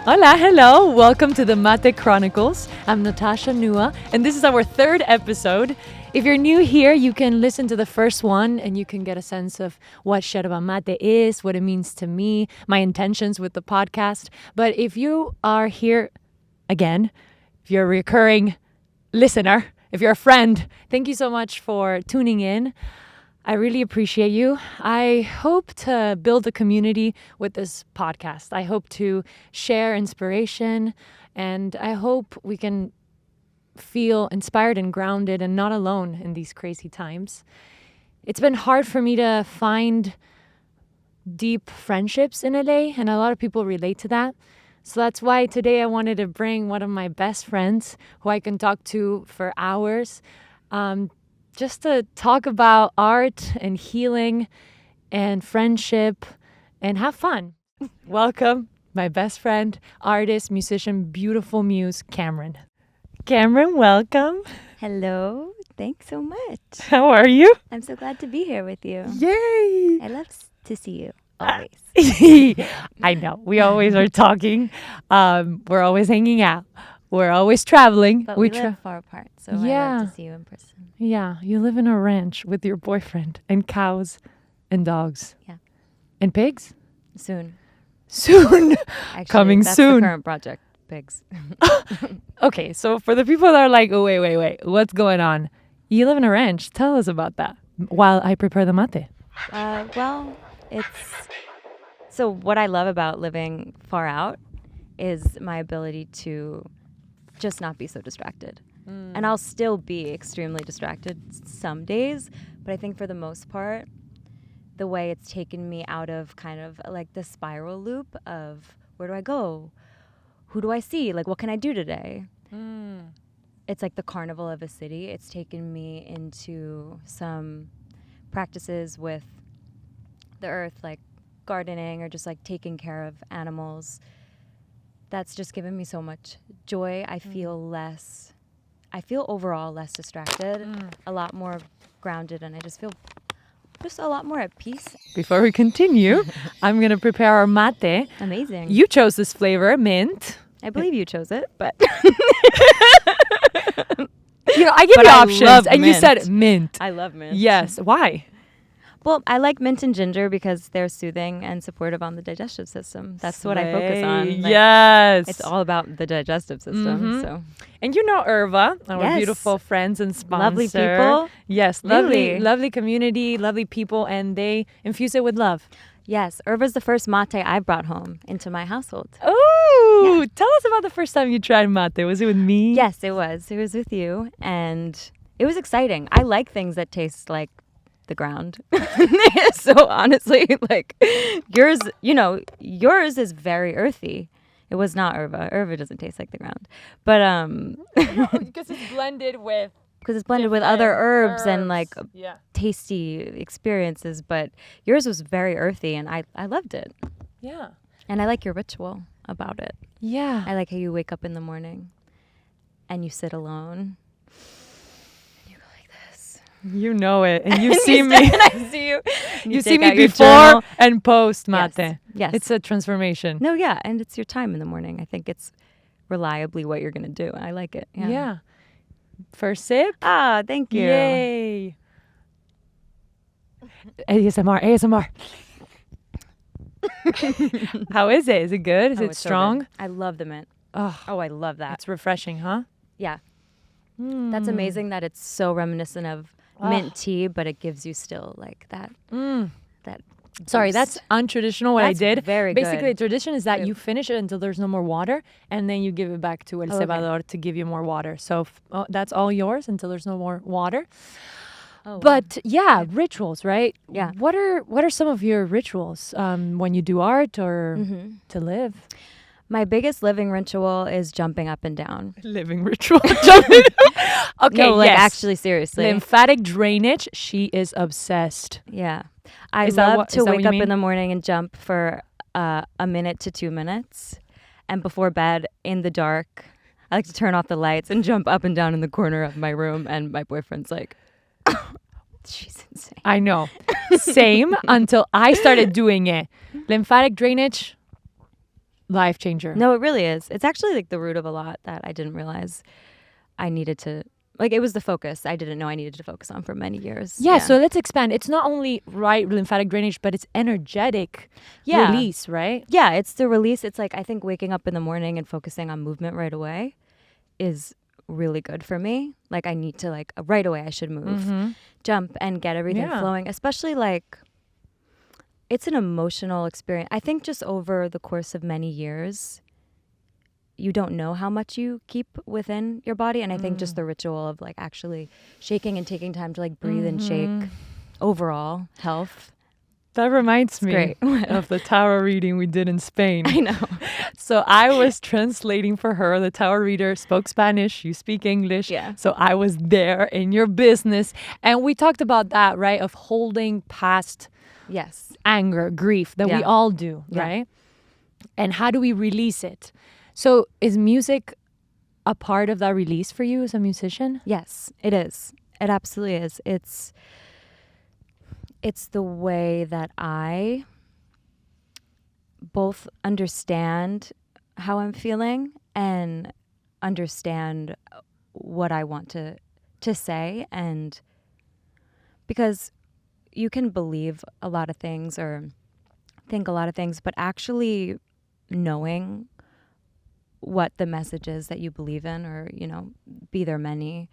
Hola, hello. Welcome to the Mate Chronicles. I'm Natasha Nua, and this is our third episode. If you're new here, you can listen to the first one and you can get a sense of what Yerba Mate is, what it means to me, my intentions with the podcast. But if you are here again, if you're a recurring listener, if you're a friend, thank you so much for tuning in. I really appreciate you. I hope to build a community with this podcast. I hope to share inspiration, and I hope we can feel inspired and grounded and not alone in these crazy times. It's been hard for me to find deep friendships in LA, and a lot of people relate to that. So that's why today I wanted to bring one of my best friends who I can talk to for hours, just to talk about art and healing and friendship and have fun. Welcome, my best friend, artist, musician, beautiful muse, Camryn. Camryn, welcome. Hello. Thanks so much. How are you? I'm so glad to be here with you. Yay! I love to see you always. I know. We always are talking. We're always hanging out. We're always traveling. But we live far apart, so I love to see you in person. Yeah, you live in a ranch with your boyfriend and cows and dogs. Yeah. And pigs? Soon. Soon. Actually, Coming that's soon. the current project, pigs. Okay, so for the people that are like, oh, wait, what's going on? You live in a ranch. Tell us about that while I prepare the mate. Well, so what I love about living far out is my ability to just not be so distracted. And I'll still be extremely distracted some days, but I think for the most part, the way it's taken me out of kind of like the spiral loop of where do I go? Who do I see? Like, what can I do today? It's like the carnival of a city. It's taken me into some practices with the earth, like gardening or just like taking care of animals. That's just given me so much joy. I feel overall less distracted, a lot more grounded, and I just feel just a lot more at peace. Before we continue, I'm going to prepare our mate. Amazing. You chose this flavor, mint. I believe you chose it, but I give you options, and mint. you said mint. I love mint. Yes. Why? Well, I like mint and ginger because they're soothing and supportive on the digestive system. That's what I focus on. Like, yes. It's all about the digestive system. So. And you know Irva, our Yes. beautiful friends and sponsor. Lovely people. Yes, Really? lovely community, lovely people, and they infuse it with love. Yes, Irva's the first mate I brought home into my household. Oh, Yeah. Tell us about the first time you tried mate. Was it with me? Yes, it was. It was with you, and it was exciting. I like things that taste like the ground. So honestly, like yours is very earthy. It was not Irva. Irva doesn't taste like the ground, but Because it's blended with because it's blended with other herbs and herbs. like Yeah. tasty experiences. But yours was very earthy, and I loved it. Yeah. And I like your ritual about it. Yeah. I like how you wake up in the morning, and you sit alone. You know it, and you And see you me. and I see you. You see take me out your before journal. and post mate. Yes. It's a transformation. No, yeah, and it's your time in the morning. I think it's reliably what you're gonna do. I like it. Yeah. First sip. Ah, thank you. Yay. ASMR. How is it? Is it good? Is Oh, it it's so strong? good. I love the mint. Oh, Oh, I love that. it's refreshing, huh? Yeah, that's amazing that it's so reminiscent of mint tea, but it gives you still like that. That. Sorry, boost. that's untraditional what That's I did. very Basically, good. the tradition is that True. you finish it until there's no more water, and then you give it back to El Oh, okay. Cebador to give you more water. So that's all yours until there's no more water. Oh, wow. But yeah, rituals, right? Yeah. What are some of your rituals when you do art or to live? My biggest living ritual is jumping up and down. Living ritual. Jumping. Okay, No, like yes. actually, seriously. Lymphatic drainage. She is obsessed. Yeah. I Is that love what- to is that what wake you up mean? in the morning and jump for a minute to 2 minutes. And before bed, in the dark, I like to turn off the lights and jump up and down in the corner of my room. And my boyfriend's like, she's insane. I know. Same until I started doing it. Lymphatic drainage. life changer. No, it really is. It's actually like the root of a lot that I didn't realize I needed to, like, it was the focus I didn't know I needed to focus on for many years. Yeah, so let's expand. It's not only right lymphatic drainage, but it's energetic release, right? Yeah, it's the release. It's like, I think waking up in the morning and focusing on movement right away is really good for me. Like, I need to, like, right away I should move, jump, and get everything flowing. Especially, like, it's an emotional experience. I think just over the course of many years, you don't know how much you keep within your body. And I think just the ritual of, like, actually shaking and taking time to, like, breathe and shake, overall health. That reminds me of the tarot reading we did in Spain. I know. So I was translating for her. The tarot reader spoke Spanish. You speak English. Yeah. So I was there in your business. And we talked about that, right? Of holding past anger, grief that we all do, right? And how do we release it? So is music a part of that release for you as a musician? Yes, it is. It absolutely is. It's the way that I both understand how I'm feeling and understand what I want to say. And because you can believe a lot of things or think a lot of things, but actually knowing what the message is that you believe in, or, you know, be there many,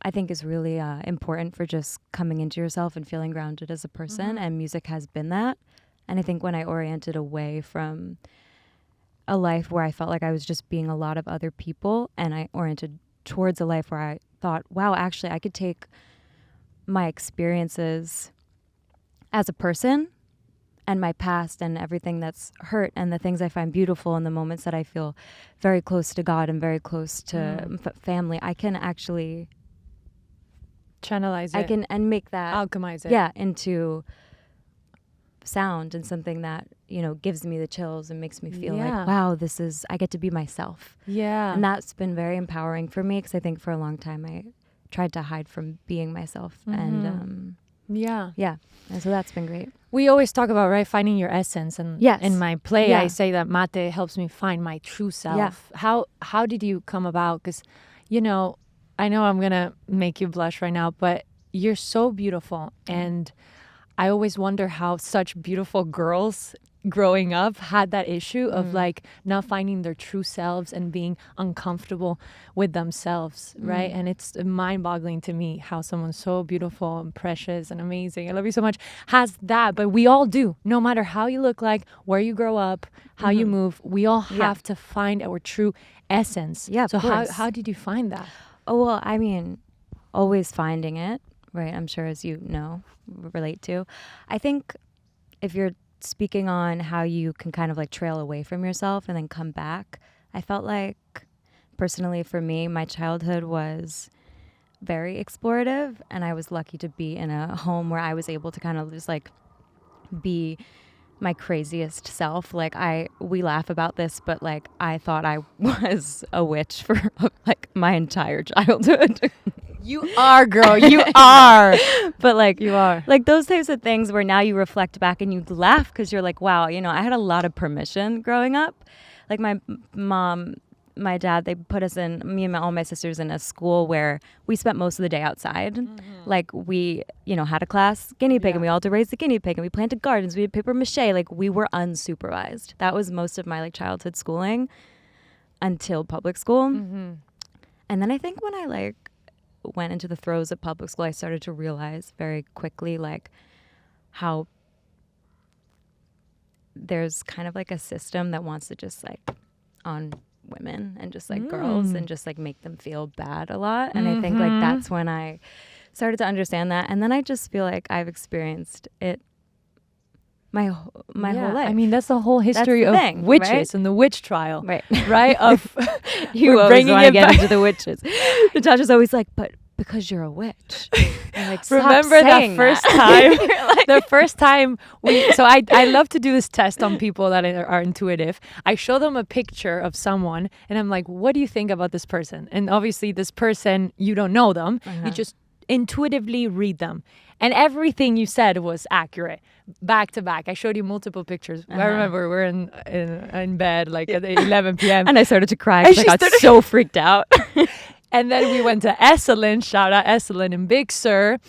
I think is really important for just coming into yourself and feeling grounded as a person. And music has been that. And I think when I oriented away from a life where I felt like I was just being a lot of other people, and I oriented towards a life where I thought, wow, actually I could take my experiences as a person and my past and everything that's hurt and the things I find beautiful and the moments that I feel very close to God and very close to family, I can actually channelize it. I can and make that alchemize it. Yeah, into sound and something that, you know, gives me the chills and makes me feel like, wow, I get to be myself. Yeah. And that's been very empowering for me, because I think for a long time I tried to hide from being myself. And and so that's been great. We always talk about, right, finding your essence, and in my play I say that mate helps me find my true self. How did you come about? Because, you know, I know I'm gonna make you blush right now, but you're so beautiful, and I always wonder how such beautiful girls growing up had that issue of like not finding their true selves and being uncomfortable with themselves, right? And it's mind-boggling to me how someone so beautiful and precious and amazing, I love you so much, has that. But we all do, no matter how you look like, where you grow up, how you move, we all have to find our true essence. Yeah, so how did you find that? Oh, well, I mean, always finding it, right? I'm sure, as you know, relate to. I think if you're speaking on how you can kind of like trail away from yourself and then come back, I felt like personally for me, my childhood was very explorative, and I was lucky to be in a home where I was able to kind of just like be my craziest self. Like we laugh about this, but like I thought I was a witch for like my entire childhood. You are, girl. You are. But like you are. Like those types of things where now you reflect back and you laugh because you're like, wow, you know, I had a lot of permission growing up. Like my mom, my dad, they put us in, me and all my sisters, in a school where we spent most of the day outside. Like we, you know, had a class guinea pig and we all had to raise the guinea pig, and we planted gardens, we did paper mache. Like we were unsupervised. That was most of my like childhood schooling until public school. And then I think when I like went into the throes of public school, I started to realize very quickly like how there's kind of like a system that wants to just like on women and just like girls and just like make them feel bad a lot. And I think like that's when I started to understand that. And then I just feel like I've experienced it my whole life. I mean, that's the whole history of witches, right? And the witch trial, right? Of you always want to get into the witches. Natasha's always like, but because you're a witch. Like, remember that first time? Like, the first time so I love to do this test on people that are intuitive. I show them a picture of someone and I'm like, what do you think about this person? And obviously this person, you don't know them. You just intuitively read them. And everything you said was accurate, back to back. I showed you multiple pictures. I remember we're in bed like at 11 p.m. And I started to cry because I got so freaked out. And then we went to Esalen. Shout out Esalen in Big Sur.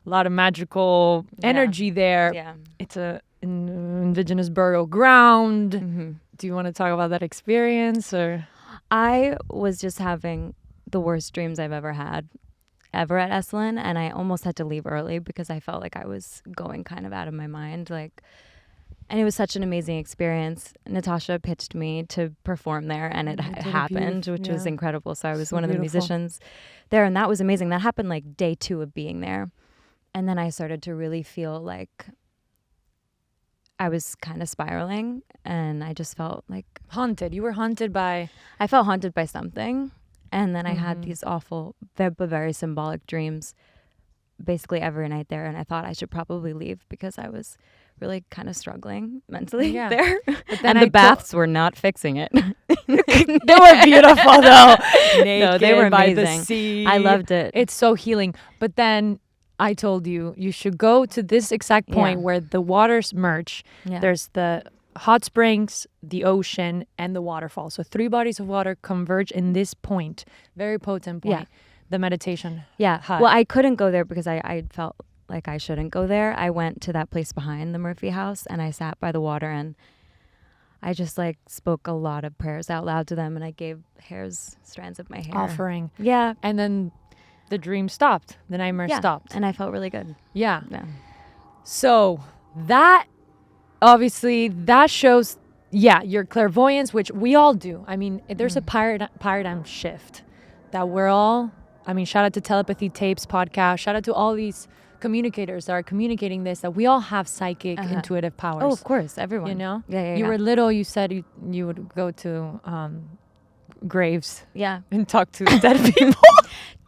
A lot of magical energy there. Yeah. It's an indigenous burial ground. Mm-hmm. Do you want to talk about that experience? Or I was just having the worst dreams I've ever had at Esalen, and I almost had to leave early because I felt like I was going kind of out of my mind. And it was such an amazing experience. Natasha pitched me to perform there, and it happened, which was incredible. So I was one of the musicians there, and that was amazing. That happened like day 2 of being there. And then I started to really feel like I was kind of spiraling, and I just felt like haunted. You were haunted by... I felt haunted by something. And then I had these awful, but very symbolic dreams basically every night there. And I thought I should probably leave because I was really kind of struggling mentally there. But then the baths were not fixing it. They were beautiful though. Naked, no, they were by amazing. The sea. I loved it. It's so healing. But then I told you should go to this exact point where the waters merge. Yeah. There's the hot springs, the ocean, and the waterfall. So 3 bodies of water converge in this point. Very potent point. Yeah. The meditation. Yeah. hut. Well, I couldn't go there because I felt like I shouldn't go there. I went to that place behind the Murphy house, and I sat by the water, and I just spoke a lot of prayers out loud to them, and I gave strands of my hair. Offering. Yeah. And then the dream stopped. The nightmare stopped. And I felt really good. Yeah. So that... obviously, that shows, your clairvoyance, which we all do. I mean, there's a paradigm shift that we're all, shout out to Telepathy Tapes podcast. Shout out to all these communicators that are communicating this, that we all have psychic, intuitive powers. Oh, of course, everyone. You know? Yeah. You were little, you said you would go to graves. Yeah. And talk to dead people.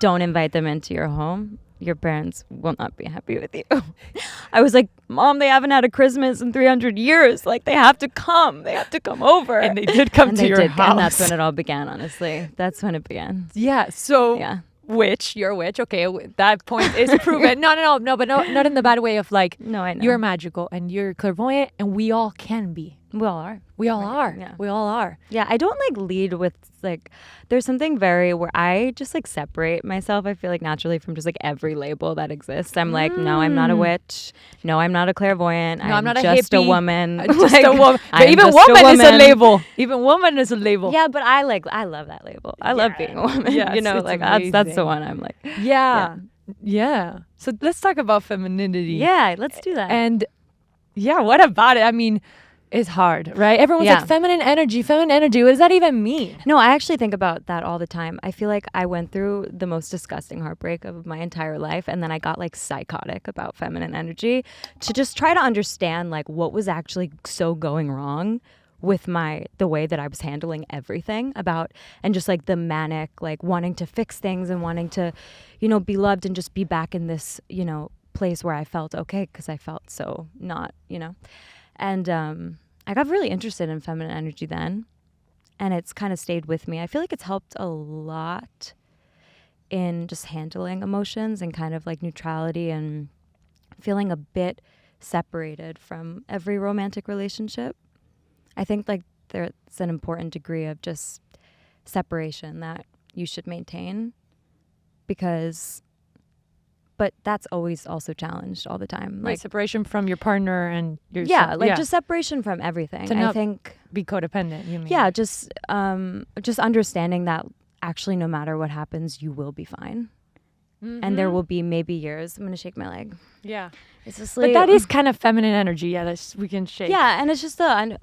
Don't invite them into your home. Your parents will not be happy with you. I was like, Mom, they haven't had a Christmas in 300 years. Like, they have to come. They have to come over. And they did come to your house. And that's when it all began, honestly. That's when it began. Yeah. So, you're a witch. Okay, that point is proven. No, but not in the bad way of no, I know. You're magical and you're clairvoyant, and we all can be. We all are. We all are. Yeah. We all are. Yeah, I don't lead with there's something very where I just separate myself, I feel naturally, from just every label that exists. I'm no, I'm not a witch. No, I'm not a clairvoyant. No, I'm not just a hippie. A woman. Just a woman. But even woman is a label. Even woman is a label. Yeah, but I love that label. I love being a woman. Yeah, that's the one I'm Yeah. So let's talk about femininity. Yeah, let's do that. And what about it? It's hard, right? Everyone's like, feminine energy. What does that even mean? No, I actually think about that all the time. I feel like I went through the most disgusting heartbreak of my entire life, and then I got psychotic about feminine energy to just try to understand what was actually so going wrong with the way that I was handling everything and just the manic, wanting to fix things and wanting to, be loved and just be back in this, place where I felt okay because I felt so not, And I got really interested in feminine energy then, and it's kind of stayed with me. I feel like it's helped a lot in just handling emotions and kind of neutrality and feeling a bit separated from every romantic relationship. I think there's an important degree of just separation that you should maintain but that's always also challenged all the time. Separation from your partner and yourself. Just separation from everything. To think be codependent, you mean? Yeah, just understanding that actually no matter what happens, you will be fine. Mm-hmm. And there will be maybe years. I'm going to shake my leg. Yeah. It's just but that is kind of feminine energy. Yeah, we can shake. Yeah, and it's just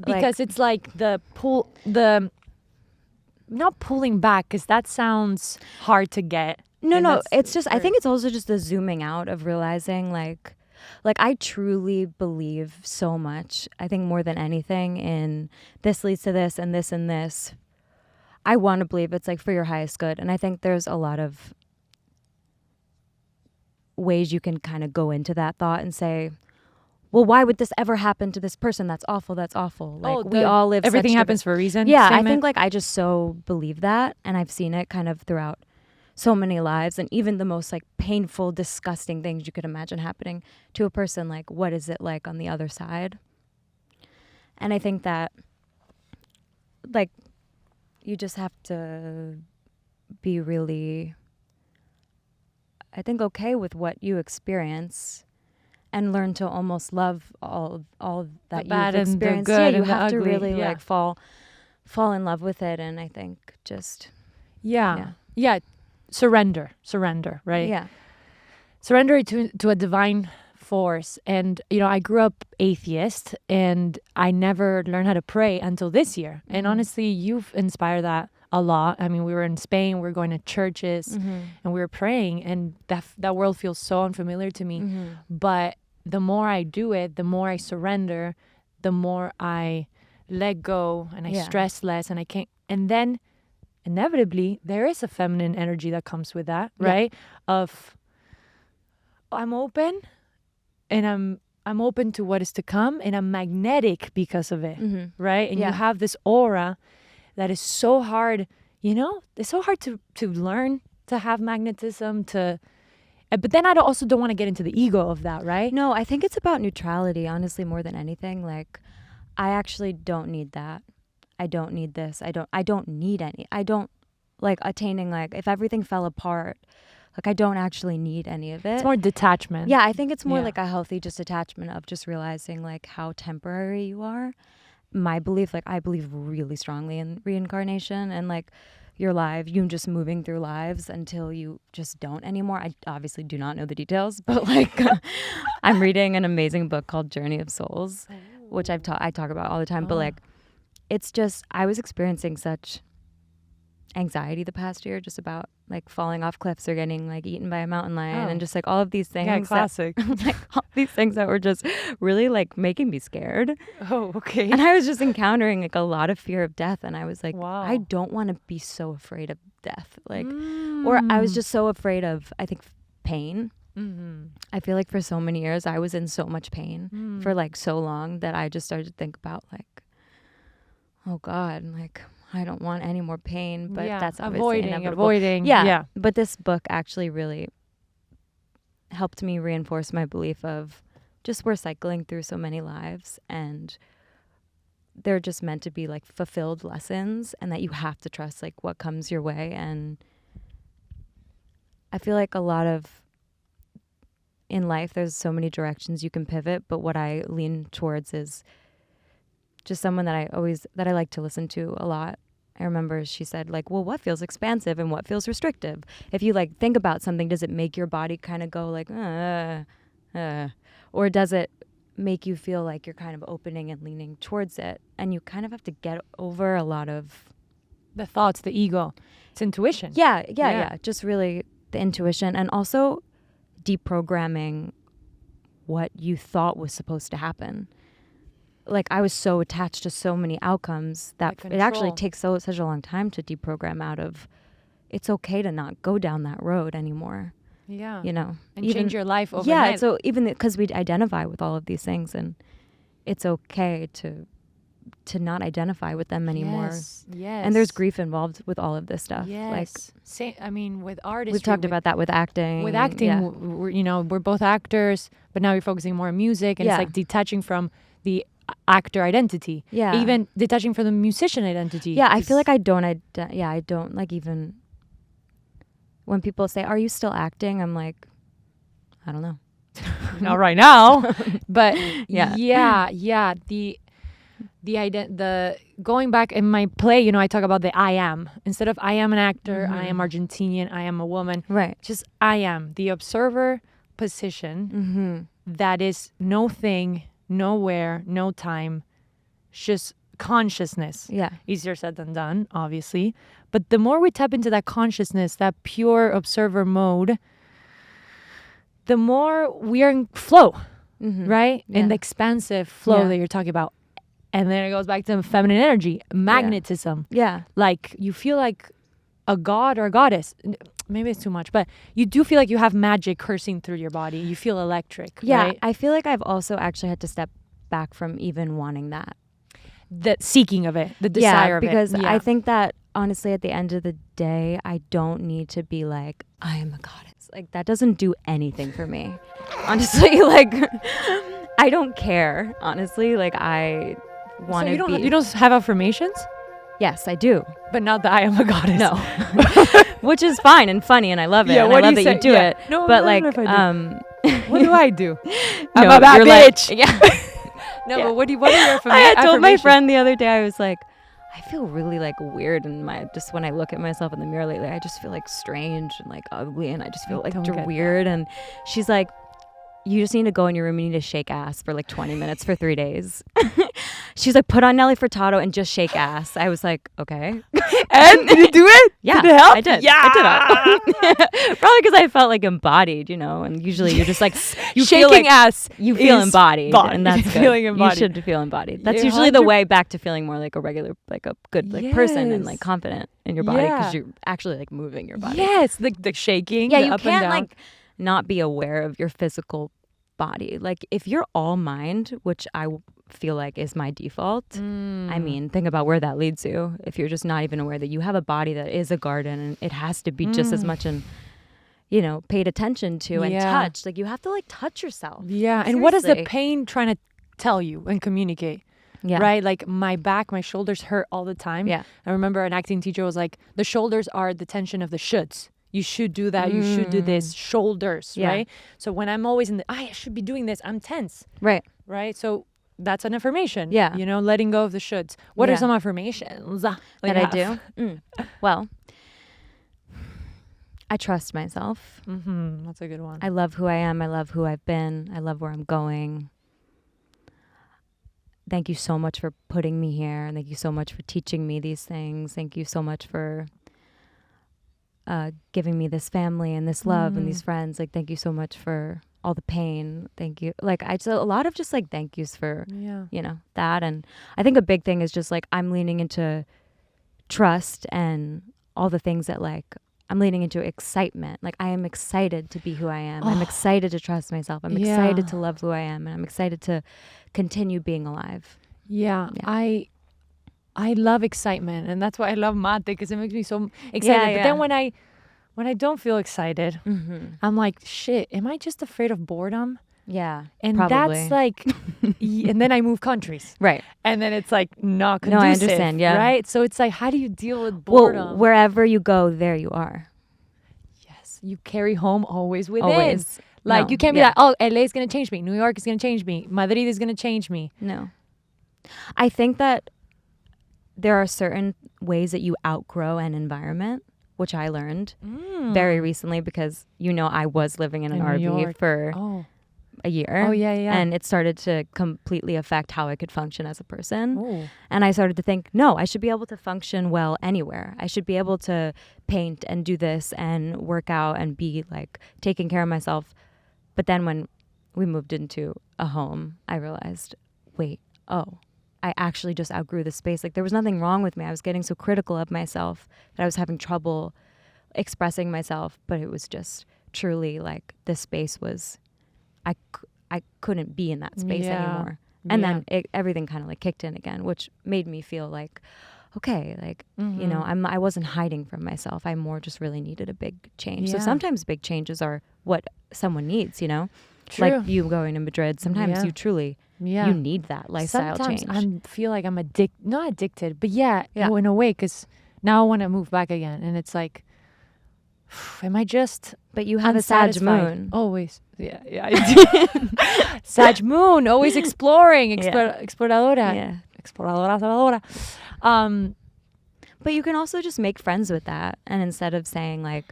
because it's the pull, not pulling back, because that sounds hard to get. No, it's just, I think it's also just the zooming out of realizing I truly believe so much, I think more than anything, in this leads to this and this and this. I want to believe it's for your highest good. And I think there's a lot of ways you can kind of go into that thought and say, well, why would this ever happen to this person? That's awful. That's awful. We all live. Everything happens for a reason. Yeah, statement. I think I just so believe that. And I've seen it kind of throughout so many lives, and even the most like painful, disgusting things you could imagine happening to a person, like what is it like on the other side? And I think that like you just have to be really, I think, okay with what you experience and learn to almost love all that The bad you've and the experienced. good You and the have to ugly, really yeah. like fall in love with it, and I think just Yeah. Surrender, right? yeah. Surrender to a divine force. And, you know, I grew up atheist and I never learned how to pray until this year. And honestly, you've inspired that a lot. I mean, we were in Spain, we were going to churches and we were praying, and that world feels so unfamiliar to me. But the more I do it, the more I surrender, the more I let go and I stress less, and I can't. And then inevitably there is a feminine energy that comes with that, right? Of I'm open, and I'm open to what is to come, and I'm magnetic because of it, right? And you have this aura that is so hard, you know, it's so hard to learn to have magnetism, but then I also don't want to get into the ego of that, right? No, I think it's about neutrality, honestly, more than anything. Like, I actually don't need that. I don't need this. I don't need any. I don't like attaining, like, if everything fell apart, like, I don't actually need any of it. It's more detachment. Yeah, I think it's more like a healthy just detachment of just realizing like how temporary you are. My belief, like, I believe really strongly in reincarnation, and like your life, you just moving through lives until you just don't anymore. I obviously do not know the details, but like I'm reading an amazing book called Journey of Souls, which I talk about all the time. But like, it's just, I was experiencing such anxiety the past year just about like falling off cliffs or getting like eaten by a mountain lion and just like all of these things. Yeah, classic. Like all these things that were just really like making me scared. Oh, okay. And I was just encountering like a lot of fear of death, and I was like, wow. I don't want to be so afraid of death. Like, or I was just so afraid of, I think, pain. I feel like for so many years I was in so much pain for like so long that I just started to think about like, oh God, like I don't want any more pain, but that's obviously avoiding. Yeah. But this book actually really helped me reinforce my belief of just we're cycling through so many lives, and they're just meant to be like fulfilled lessons, and that you have to trust like what comes your way. And I feel like a lot of in life, there's so many directions you can pivot, but what I lean towards is just someone that I like to listen to a lot. I remember she said like, well, what feels expansive and what feels restrictive? If you like think about something, does it make your body kind of go like, or does it make you feel like you're kind of opening and leaning towards it? And you kind of have to get over a lot of the thoughts, the ego. It's intuition. Yeah. Just really the intuition, and also deprogramming what you thought was supposed to happen. Like, I was so attached to so many outcomes that it actually takes such a long time to deprogram out of, it's okay to not go down that road anymore. Yeah. You know? And change your life overnight. Yeah, so even because we identify with all of these things, and it's okay to not identify with them anymore. Yes. And there's grief involved with all of this stuff. Yes. Like, I mean, with artistry. We've talked about that with acting. With acting, we're both actors, but now you're focusing more on music, and it's like detaching from the actor identity. Yeah. Even detaching from the musician identity. Yeah, I feel like I don't like, even when people say, are you still acting? I'm like, I don't know. Not right now. But yeah. The going back in my play, I talk about the I am. Instead of I am an actor, I am Argentinian, I am a woman. Right. Just I am. The observer position that is no thing, nowhere, no time, just consciousness. Yeah. Easier said than done, obviously. But the more we tap into that consciousness, that pure observer mode, the more we are in flow, right? Yeah. In the expansive flow that you're talking about. And then it goes back to feminine energy, magnetism. Yeah. Like you feel like a god or a goddess. Maybe it's too much, but you do feel like you have magic coursing through your body. You feel electric. Yeah. Right? I feel like I've also actually had to step back from even wanting that. The seeking of it, the desire of it. Because I think that honestly, at the end of the day, I don't need to be like, I am a goddess. Like, that doesn't do anything for me. Honestly, like, I don't care. Honestly, like, I want to be. You don't have affirmations? Yes, I do. But not that I am a goddess. No. Which is fine and funny, and I love it. Yeah, and what I love do you that say? you do Yeah. it. No, but I like, don't know if I do. What do I do? I'm no, a bad you're bitch. Like, yeah. No, Yeah. but what are your affirmations? I had told my friend the other day, I was like, I feel really like weird in just when I look at myself in the mirror lately, I just feel like strange and like ugly, and I just feel like weird. And she's like, you just need to go in your room and you need to shake ass for like 20 minutes for 3 days. She's like, put on Nelly Furtado and just shake ass. I was like, okay. And did you do it? Yeah, did it help? I did. Yeah. I did. Probably because I felt like embodied, you know, and usually you're just like, you shaking feel like ass. You feel embodied, and that's good. Feeling embodied. You should feel embodied. That's usually the way back to feeling more like a regular, like a good person and like confident in your body because you're actually like moving your body. Yes, the shaking. Yeah, the you up and can't down. like not be aware of your physical body. Like if you're all mind, which I feel like is my default. I mean, think about where that leads you. If you're just not even aware that you have a body that is a garden and it has to be just as much and paid attention to and touched. Like you have to like touch yourself. Yeah, Seriously. and what is the pain trying to tell you and communicate? Yeah. Right? Like my back, my shoulders hurt all the time. Yeah. I remember an acting teacher was like, the shoulders are the tension of the shoulds. You should do that. You should do this. Shoulders, right? So when I'm always in I should be doing this, I'm tense. Right. Right? So that's an affirmation. Yeah. You know, letting go of the shoulds. What are some affirmations that I do? Well, I trust myself. That's a good one. I love who I am. I love who I've been. I love where I'm going. Thank you so much for putting me here. And thank you so much for teaching me these things. Thank you so much for giving me this family and this love and these friends. Like, thank you so much for all the pain. Thank you. Like, a lot of just like thank yous for, that. And I think a big thing is just like, I'm leaning into trust and all the things that like, I'm leaning into excitement. Like, I am excited to be who I am. I'm excited to trust myself. I'm excited to love who I am. And I'm excited to continue being alive. Yeah. I love excitement, and that's why I love mate, because it makes me so excited. But then when I don't feel excited, I'm like, shit, am I just afraid of boredom? Yeah, and probably. That's like, and then I move countries, right? And then it's like not conducive. No, I understand. Yeah, right. So it's like, how do you deal with boredom? Well, wherever you go, there you are. Yes, you carry home always within. Always. Like you can't be like, oh, LA is gonna change me, New York is gonna change me, Madrid is gonna change me. No, I think that there are certain ways that you outgrow an environment, which I learned very recently because, I was living in an RV for a year. Oh, yeah. And it started to completely affect how I could function as a person. And I started to think, no, I should be able to function well anywhere. I should be able to paint and do this and work out and be like taking care of myself. But then when we moved into a home, I realized, I actually just outgrew the space. Like there was nothing wrong with me. I was getting so critical of myself that I was having trouble expressing myself, but it was just truly like the space was, I couldn't be in that space anymore. And then everything kind of like kicked in again, which made me feel like, okay, like, I wasn't hiding from myself. I more just really needed a big change. So sometimes big changes are what someone needs, True. Like you going to Madrid. Sometimes you truly, you need that lifestyle Sometimes change. I feel like I'm not addicted, but in a way, because now I want to move back again. And it's like, am I just But you have a Sag moon. Always. Yeah. I Sag moon, always exploring. Exploradora. Yeah. Exploradora. But you can also just make friends with that. And instead of saying like,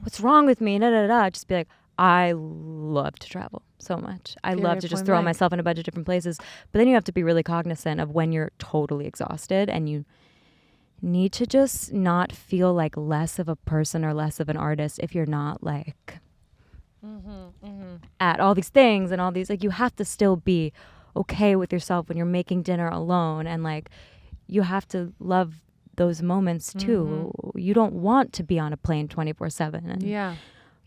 what's wrong with me? Just be like, I love to travel so much. I love to just throw myself in a bunch of different places. But then you have to be really cognizant of when you're totally exhausted and you need to just not feel like less of a person or less of an artist if you're not like at all these things and all these, like you have to still be okay with yourself when you're making dinner alone, and like you have to love those moments too. You don't want to be on a plane 24/7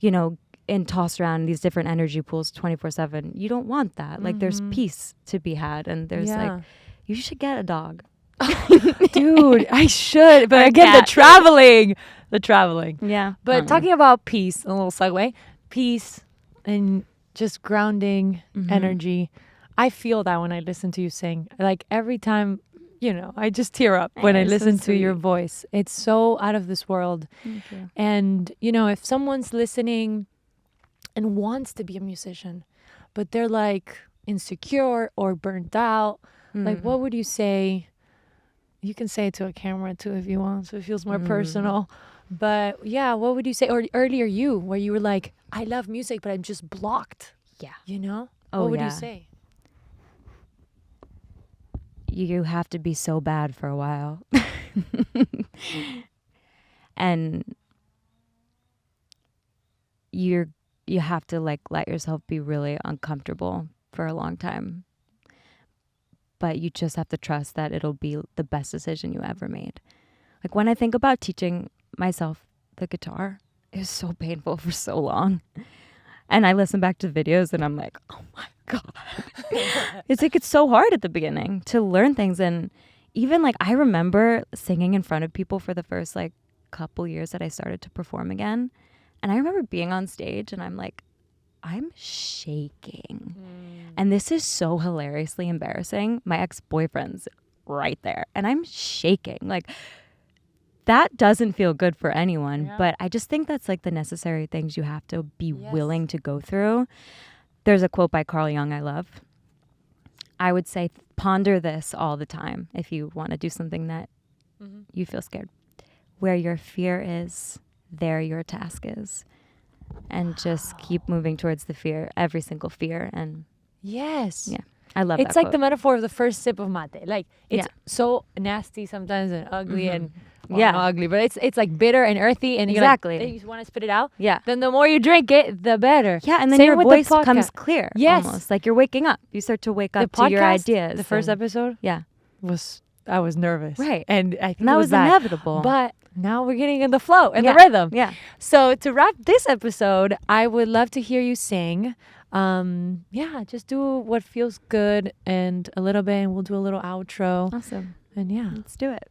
and and tossed around in these different energy pools 24/7. You don't want that. Like there's peace to be had, and there's like, you should get a dog. Dude, I should. But Our again, cat. the traveling. Yeah. But talking about peace, a little segue, peace and just grounding energy. I feel that when I listen to you sing. Like every time, I just tear up when I You're so listen to your sweet. voice. It's so out of this world. Thank you. And, if someone's listening and wants to be a musician, but they're like insecure or burnt out, like what would you say? You can say it to a camera too if you want, so it feels more personal. But yeah, what would you say? Or earlier where you were like, I love music, but I'm just blocked. Yeah. What would yeah. you say? You have to be so bad for a while. And you have to like let yourself be really uncomfortable for a long time. But you just have to trust that it'll be the best decision you ever made. Like when I think about teaching myself the guitar, it was so painful for so long. And I listen back to videos and I'm like, oh my God. It's so hard at the beginning to learn things. And even like I remember singing in front of people for the first like couple years that I started to perform again. And I remember being on stage and I'm like, I'm shaking. And this is so hilariously embarrassing. My ex-boyfriend's right there and I'm shaking. Like that doesn't feel good for anyone, but I just think that's like the necessary things you have to be willing to go through. There's a quote by Carl Jung I love. I would say ponder this all the time if you want to do something that you feel scared. Where your fear is, there your task is. And just keep moving towards the fear, every single fear. And yes. Yeah, I love it's that like the quote. metaphor of the first sip of mate. Like it's so nasty sometimes and ugly and not ugly, but it's like bitter and earthy and Exactly. you just want to spit it out. Yeah. Then the more you drink it, the better. Yeah, and then Same your with the voice comes podcast. clear. Yes. Almost like you're waking up. You start to wake up The to your podcast, ideas. The first and- episode Yeah. I was nervous. Right. And I think And that it was bad. inevitable. But now we're getting in the flow and Yeah. the rhythm. Yeah. So to wrap this episode, I would love to hear you sing. Just do what feels good and a little bit, and we'll do a little outro. Awesome. And yeah. Let's do it.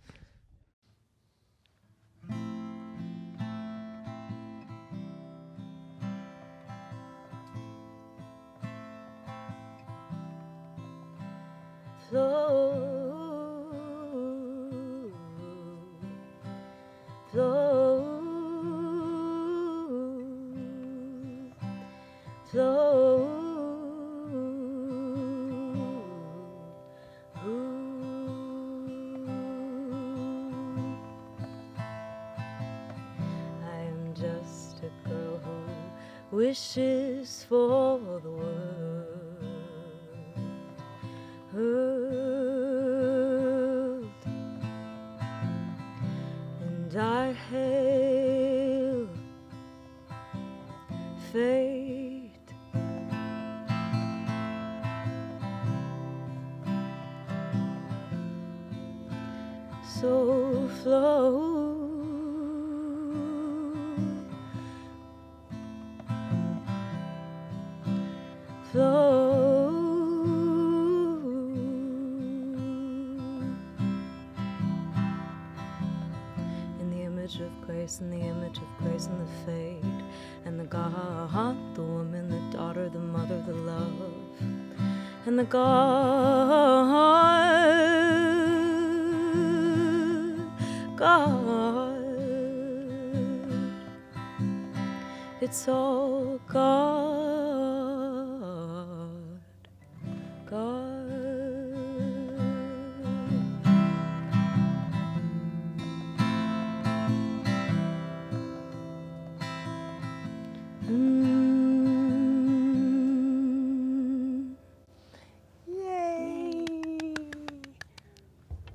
I'm just a girl who wishes for the world, and I hail fate. So flow, flow, in the image of grace, in the image of grace, and the fate, and the God, the woman, the daughter, the mother, the love, and the God, it's all God. Yay!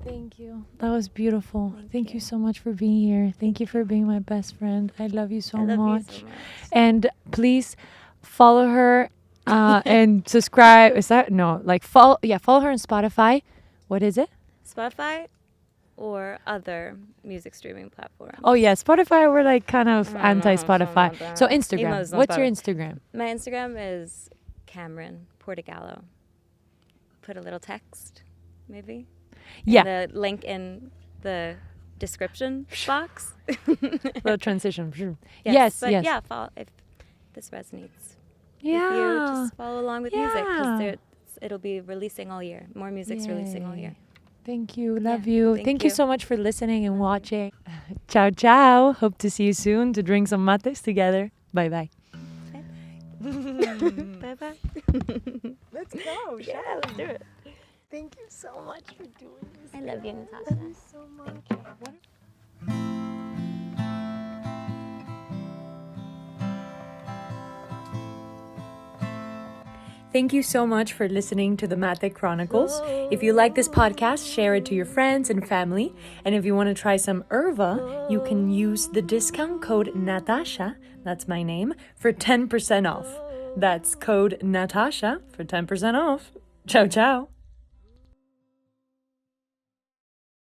Thank you. That was beautiful. Thank you so much for being here. Thank you for being my best friend. I love you so I love much. you so much. And please follow her and subscribe. Is that no? Like follow her on Spotify. What is it? Spotify or other music streaming platforms. Oh yeah, Spotify. We're like kind of I don't know, anti-Spotify. something like So that. Instagram. Even though it's not What's your Spotify. Instagram? My Instagram is Camryn Portagalo. Put a little text, maybe. Yeah. The link in the description box. Little transition. Yes, but yes. yeah, if this resonates. Yeah. If you just follow along with music, Yeah. because it'll be releasing all year. More music's releasing all year. Thank you. Love Yeah, you. thank Thank you you. so much for listening and watching. Ciao, ciao. Hope to see you soon to drink some mates together. Bye bye. Bye bye. Let's go. Yeah, let's do it. Thank you so much for doing this. I love you, Natasha. So much. Thank you so much for listening to the Mate Chronicles. If you like this podcast, share it to your friends and family. And if you want to try some Erva, you can use the discount code Natasha, that's my name, for 10% off. That's code Natasha for 10% off. Ciao, ciao.